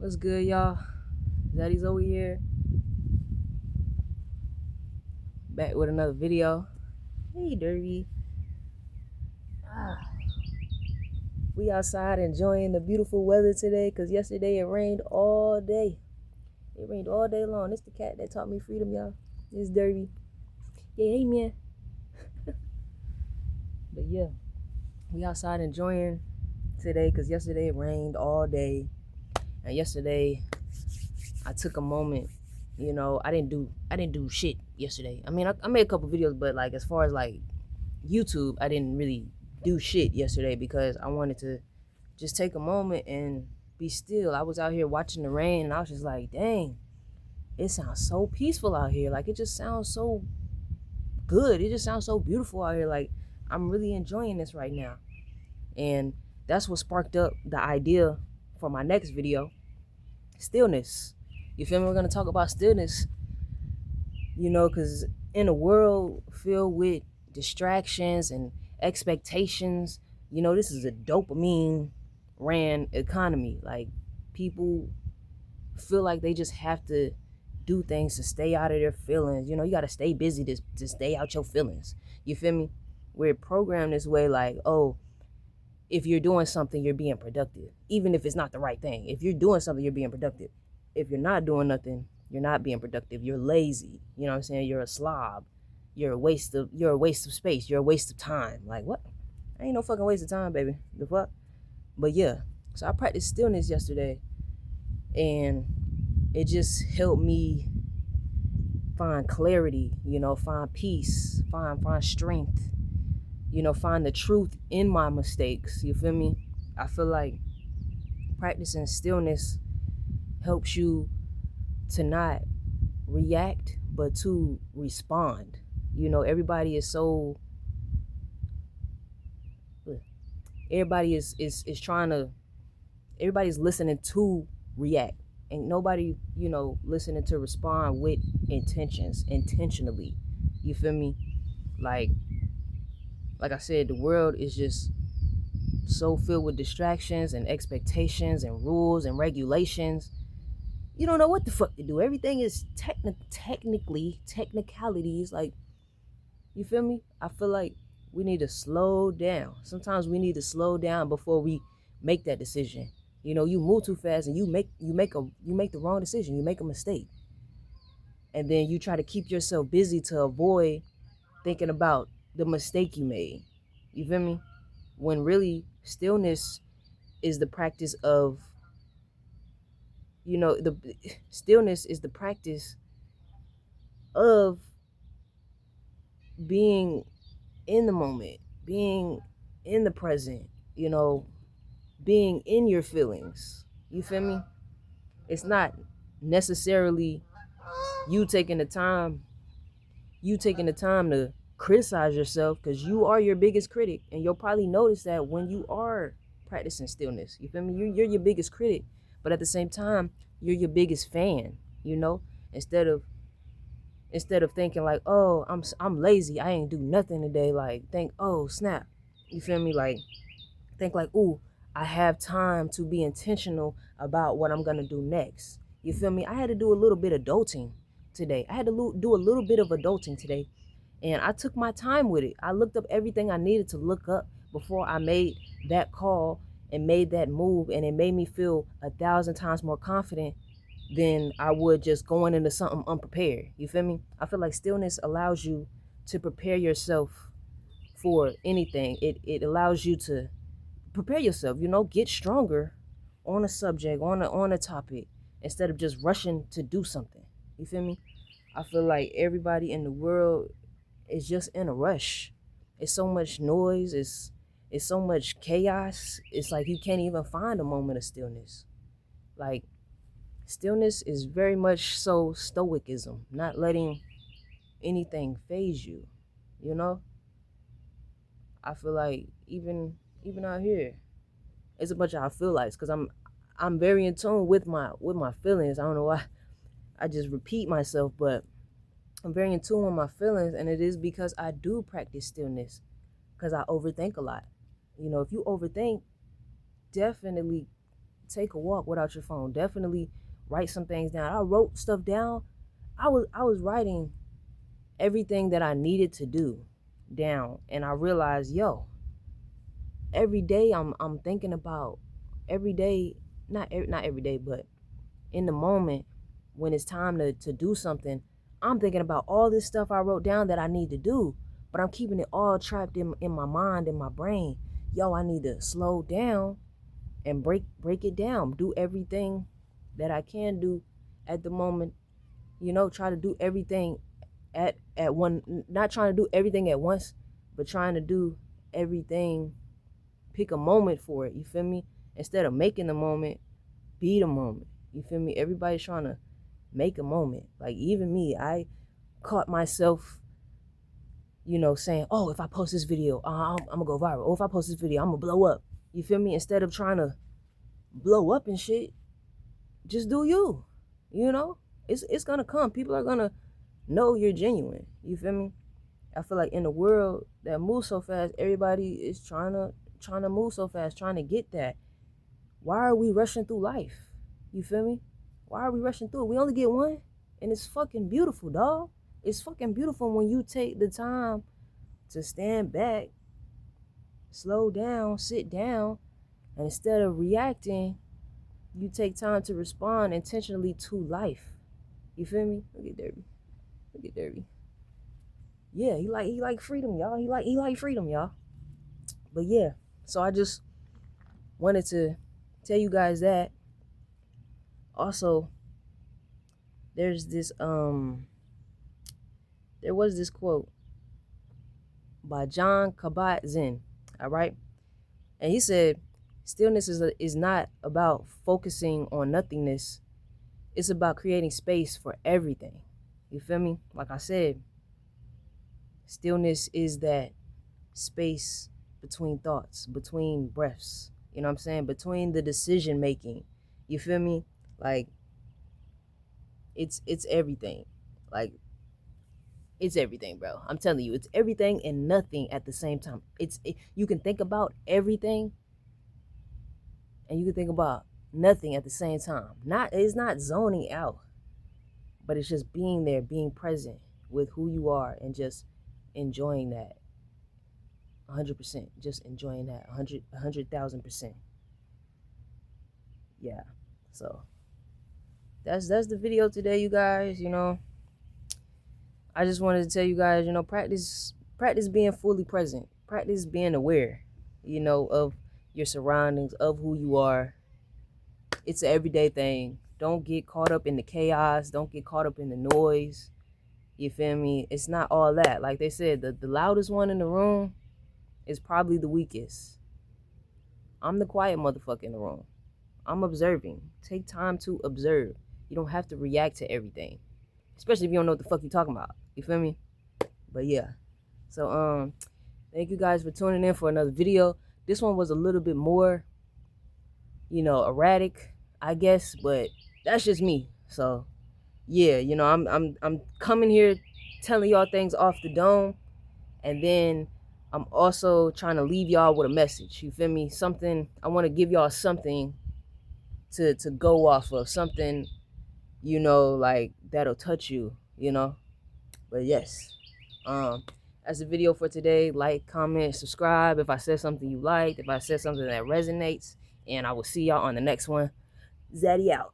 What's good, y'all? ZaddyZoeyy here. Back with another video. Hey, Derby. We outside enjoying the beautiful weather today because yesterday it rained all day. It rained all day long. This the cat that taught me freedom, y'all. This Derby. Yeah, hey, man. But yeah, we outside enjoying today because yesterday it rained all day. And yesterday I took a moment. You know, I didn't do shit yesterday. I mean, I made a couple videos, but like as far as like YouTube, I didn't really do shit yesterday because I wanted to just take a moment and be still. I was out here watching the rain and I was just like, dang, it sounds so peaceful out here. Like, it just sounds so good. It just sounds so beautiful out here. Like, I'm really enjoying this right now. And that's what sparked up the idea for my next video, stillness. You feel me? We're going to talk about stillness, you know, because in a world filled with distractions and expectations, you know, this is a dopamine ran economy. Like, people feel like they just have to do things to stay out of their feelings. You know, you got to stay busy to stay out your feelings. You feel me? We're programmed this way, like, oh, if you're doing something, you're being productive, even if it's not the right thing. If you're doing something, you're being productive. If you're not doing nothing, you're not being productive. You're lazy. You know what I'm saying? You're a slob. You're a waste of space. You're a waste of time. Like, what? I ain't no fucking waste of time, baby. The fuck? But yeah. So I practiced stillness yesterday, and it just helped me find clarity, you know, find peace, find strength, you know, find the truth in my mistakes. You feel me? I feel like practicing stillness helps you to not react, but to respond. You know, everybody is trying to, everybody's listening to react. Ain't nobody, you know, listening to respond with intentionally. You feel me? Like I said, the world is just so filled with distractions and expectations and rules and regulations. You don't know what the fuck to do. Everything is technicalities. Like, you feel me? I feel like we need to slow down. Sometimes we need to slow down before we make that decision. You know, you move too fast and you make the wrong decision. You make a mistake. And then you try to keep yourself busy to avoid thinking about the mistake you made. You feel me? When really stillness is the practice of, you know, the stillness is the practice of being in the moment, being in the present, you know, being in your feelings. You feel me? It's not necessarily you taking the time to criticize yourself, because you are your biggest critic, and you'll probably notice that when you are practicing stillness. You feel me? You're your biggest critic, but at the same time, you're your biggest fan. You know, instead of thinking like, oh, I'm lazy, I ain't do nothing today. Like, think, oh snap. You feel me? Like, think like, ooh, I have time to be intentional about what I'm gonna do next. You feel me? I had to do a little bit of adulting today. I had to do a little bit of adulting today. And I took my time with it. I looked up everything I needed to look up before I made that call and made that move. And it made me feel 1,000 times more confident than I would just going into something unprepared. You feel me? I feel like stillness allows you to prepare yourself for anything. It allows you to prepare yourself, you know, get stronger on a subject, on a topic, instead of just rushing to do something. You feel me? I feel like everybody in the world is just in a rush. It's so much noise, it's so much chaos. It's like you can't even find a moment of stillness. Like, stillness is very much so stoicism, not letting anything phase you, you know? I feel like even out here, it's a bunch of I feel likes, because I'm very in tune with my feelings. I don't know why I just repeat myself, but I'm very in tune with my feelings, and it is because I do practice stillness, because I overthink a lot. You know, if you overthink, definitely take a walk without your phone. Definitely write some things down. I wrote stuff down. I was writing everything that I needed to do down, and I realized, yo, every day I'm thinking about every day, not every day, but in the moment when it's time to do something, I'm thinking about all this stuff I wrote down that I need to do, but I'm keeping it all trapped in my mind, in my brain. Yo, I need to slow down and break it down, do everything that I can do at the moment, try to do everything at one, not trying to do everything at once, but trying to do everything, pick a moment for it, you feel me? Instead of making the moment, be the moment, you feel me? Everybody's trying to make a moment. Like, even me, I caught myself, saying, oh, if I post this video, I'm gonna go viral. Oh, if I post this video, I'm gonna blow up. You feel me? Instead of trying to blow up and shit, just do you. It's gonna come. People are gonna know you're genuine. You feel me? I feel like in the world that moves so fast, everybody is trying to move so fast, trying to get that. Why are we rushing through life? You feel me? Why are we rushing through it? We only get one, and it's fucking beautiful, dog. It's fucking beautiful when you take the time to stand back, slow down, sit down, and instead of reacting, you take time to respond intentionally to life. You feel me? Look at Derby. Look at Derby. Yeah, he like freedom, y'all. He like freedom, y'all. But yeah, so I just wanted to tell you guys that. Also, there's this there was this quote by John Kabat-Zinn, all right? And he said, stillness is not about focusing on nothingness. It's about creating space for everything. You feel me? Like I said, stillness is that space between thoughts, between breaths. You know what I'm saying? Between the decision making. You feel me? Like, it's everything. Like, it's everything, bro. I'm telling you, it's everything and nothing at the same time. You can think about everything and you can think about nothing at the same time. It's not zoning out, but it's just being there, being present with who you are, and just enjoying that 100%. Just enjoying that 100,000%. Yeah. So that's the video today, you guys. I just wanted to tell you guys, practice being fully present. Practice being aware, of your surroundings, of who you are. It's an everyday thing. Don't get caught up in the chaos. Don't get caught up in the noise. You feel me? It's not all that. Like they said, the loudest one in the room is probably the weakest. I'm the quiet motherfucker in the room. I'm observing. Take time to observe. You don't have to react to everything, especially if you don't know what the fuck you're talking about. You feel me? But yeah. So thank you guys for tuning in for another video. This one was a little bit more, erratic, I guess, but that's just me. So yeah, I'm coming here telling y'all things off the dome, and then I'm also trying to leave y'all with a message. You feel me? Something, I want to give y'all something to go off of, something, like that'll touch you, But yes, that's the video for today. Like, comment, subscribe if I said something you liked, if I said something that resonates, and I will see y'all on the next one. Zaddy out.